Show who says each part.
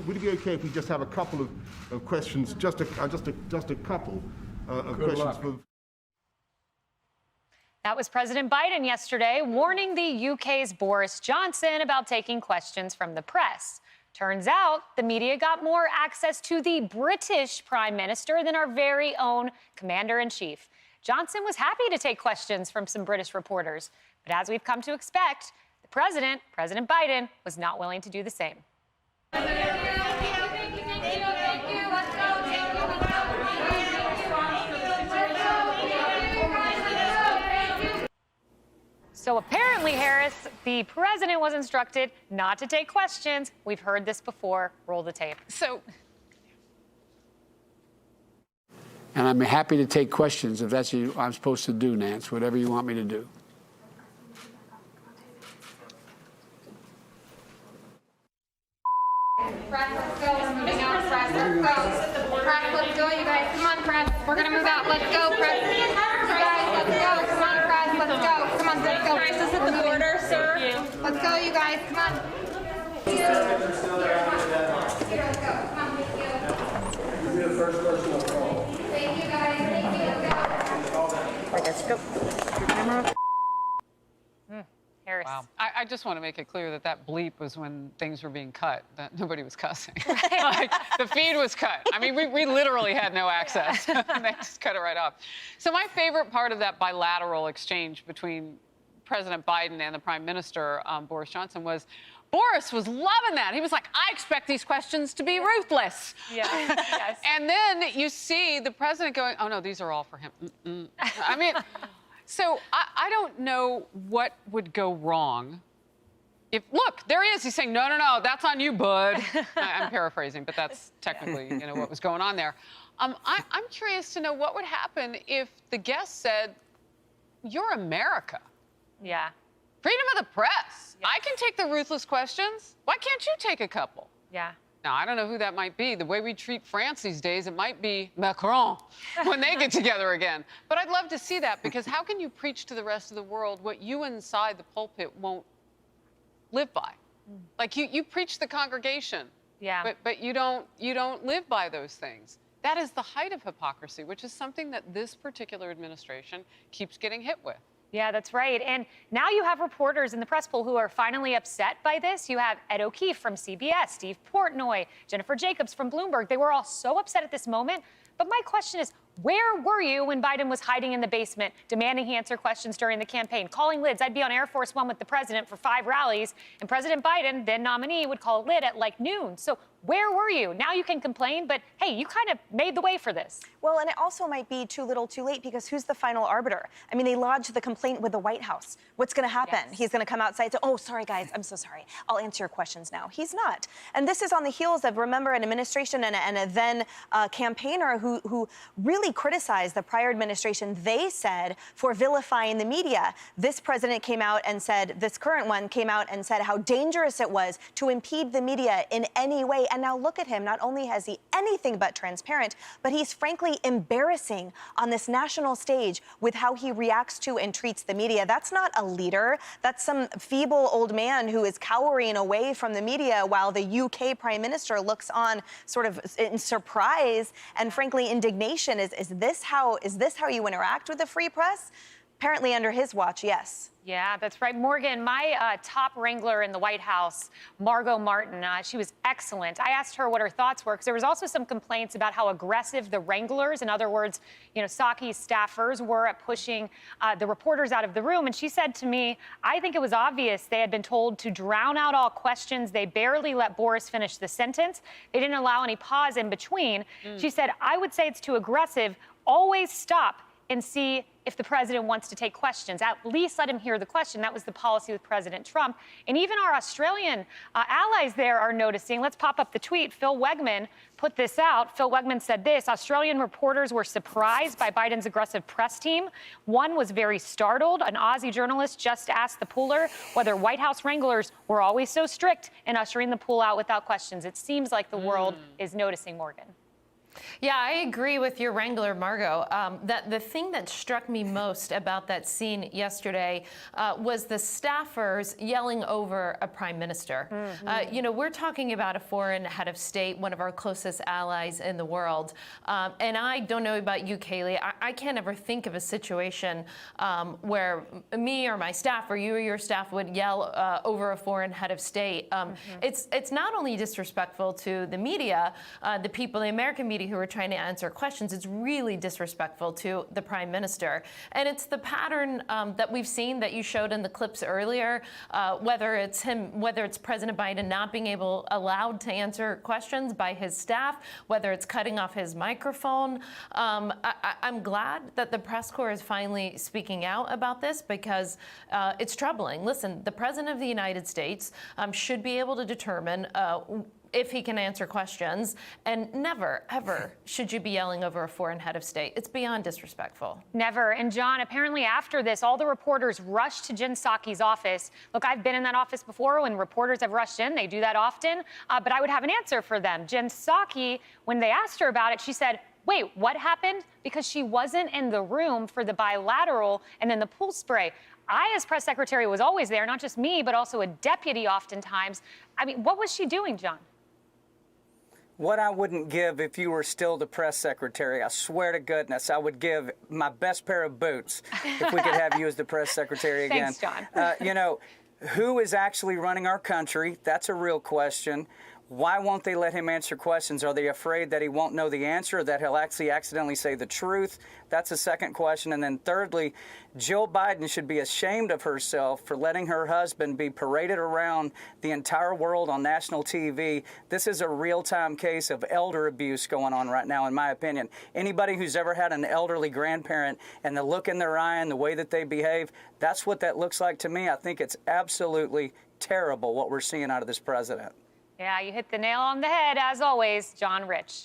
Speaker 1: Would it be okay if we just have a couple of questions, just a couple of questions for...
Speaker 2: That was President Biden yesterday warning the UK's Boris Johnson about taking questions from the press. Turns out the media got more access to the British Prime Minister than our very own Commander-in-Chief. Johnson was happy to take questions from some British reporters, but as we've come to expect, the President Biden, was not willing to do the same. So apparently, Harris, the president was instructed not to take questions. We've heard this before. Roll the tape.
Speaker 3: And I'm happy to take questions if that's what I'm supposed to do, Nance, whatever you want me to do.
Speaker 4: Press, let's go. We're moving out. Press, let's go. Press, let's go, you guys. Come on, press. We're going to move out. Let's go, press. You guys, let's go. Come on, press. Let's go. Come on, let's go. Crisis at the border, sir. Let's go, you guys. Come on. Let's go. Come on, thank you. You'll be the first person to call. Thank you, guys. Thank you.
Speaker 2: Let's go. Harris.
Speaker 5: Wow. I just want to make it clear that that bleep was when things were being cut, that nobody was cussing. Like, the feed was cut. I mean, we literally had no access. They just cut it right off. So my favorite part of that bilateral exchange between President Biden and the Prime Minister, Boris Johnson, was Boris was loving that. He was like, I expect these questions to be ruthless.
Speaker 2: Yeah. Yes.
Speaker 5: And then you see the president going, oh, no, these are all for him. I mean... So I don't know what would go wrong if, look, there he is. He's saying, no, no, no, that's on you, bud. I'm paraphrasing, but that's technically, you know, what was going on there. I'm curious to know what would happen if the guest said, you're America.
Speaker 2: Yeah.
Speaker 5: Freedom of the press.
Speaker 2: Yeah.
Speaker 5: I can take the ruthless questions. Why can't you take a couple?
Speaker 2: Yeah.
Speaker 5: Now, I don't know who that might be. The way we treat France these days, it might be Macron when they get together again. But I'd love to see that, because how can you preach to the rest of the world what you inside the pulpit won't live by? Like, you preach the congregation,
Speaker 2: Yeah.
Speaker 5: but you don't live by those things. That is the height of hypocrisy, which is something that this particular administration keeps getting hit with.
Speaker 2: Yeah, that's right. And now you have reporters in the press pool who are finally upset by this. You have Ed O'Keefe from CBS, Steve Portnoy, Jennifer Jacobs from Bloomberg. They were all so upset at this moment. But my question is, where were you when Biden was hiding in the basement, demanding he answer questions during the campaign, calling lids? I'd be on Air Force One with the president for 5 rallies, and President Biden, then nominee, would call a lid at like noon. So where were you? Now you can complain, but hey, you kind of made the way for this.
Speaker 6: Well, and it also might be too little too late, because who's the final arbiter? I mean, they lodged the complaint with the White House. What's going to happen?
Speaker 2: Yes.
Speaker 6: He's going to come outside and say, oh, sorry, guys, I'm so sorry. I'll answer your questions now. He's not. And this is on the heels of, remember, an administration and a then campaigner who really criticized the prior administration, they said, for vilifying the media. This president came out and said, this current one came out and said how dangerous it was to impede the media in any way. And now look at him. Not only has he anything but transparent, but he's frankly embarrassing on this national stage with how he reacts to and treats the media. That's not a leader. That's some feeble old man who is cowering away from the media while the UK Prime Minister looks on sort of in surprise and frankly indignation. Is this how you interact with the free press? Apparently under his watch, yes.
Speaker 2: Yeah, that's right. Morgan, my top wrangler in the White House, Margot Martin, she was excellent. I asked her what her thoughts were, because there was also some complaints about how aggressive the wranglers, in other words, you know, Psaki's staffers, were at pushing the reporters out of the room. And she said to me, I think it was obvious they had been told to drown out all questions. They barely let Boris finish the sentence. They didn't allow any pause in between. She said, I would say it's too aggressive. Always stop and see if the president wants to take questions. At least let him hear the question. That was the policy with President Trump. And even our Australian allies there are noticing. Let's pop up the tweet. Phil Wegman put this out. Phil Wegman said this: Australian reporters were surprised by Biden's aggressive press team. One was very startled. An Aussie journalist just asked the pooler whether White House wranglers were always so strict in ushering the pool out without questions. It seems like the world is noticing, Morgan.
Speaker 7: Yeah, I agree with your Wrangler, Margot. That the thing that struck me most about that scene yesterday was the staffers yelling over a prime minister. You know, we're talking about a foreign head of state, one of our closest allies in the world. And I don't know about you, Kaylee. I can't ever think of a situation where me or my staff or you or your staff would yell over a foreign head of state. It's not only disrespectful to the media, the people, the American media who are trying to answer questions, it's really disrespectful to the prime minister. And it's the pattern that we've seen that you showed in the clips earlier, whether it's President Biden not being allowed to answer questions by his staff, whether it's cutting off his microphone. I'm glad that the press corps is finally speaking out about this because it's troubling. Listen, the President of the United States should be able to determine if he can answer questions, and never, ever should you be yelling over a foreign head of state. It's beyond disrespectful.
Speaker 2: Never. And John, apparently after this, all the reporters rushed to Jen Psaki's office. Look, I've been in that office before when reporters have rushed in. They do that often, but I would have an answer for them. Jen Psaki, when they asked her about it, she said, wait, what happened? Because she wasn't in the room for the bilateral and then the pool spray. I, as press secretary, was always there, not just me, but also a deputy oftentimes. I mean, what was she doing, John?
Speaker 8: What I wouldn't give if you were still the press secretary, I swear to goodness, I would give my best pair of boots if we could have you as the press secretary again.
Speaker 2: Thanks, John.
Speaker 8: You know, who is actually running our country? That's a real question. Why won't they let him answer questions? Are they afraid that he won't know the answer, or that he'll actually accidentally say the truth? That's a second question. And then thirdly, Jill Biden should be ashamed of herself for letting her husband be paraded around the entire world on national TV. This is a real-time case of elder abuse going on right now, in my opinion. Anybody who's ever had an elderly grandparent and the look in their eye and the way that they behave, that's what that looks like to me. I think it's absolutely terrible what we're seeing out of this president.
Speaker 2: Yeah, you hit the nail on the head, as always, John Rich.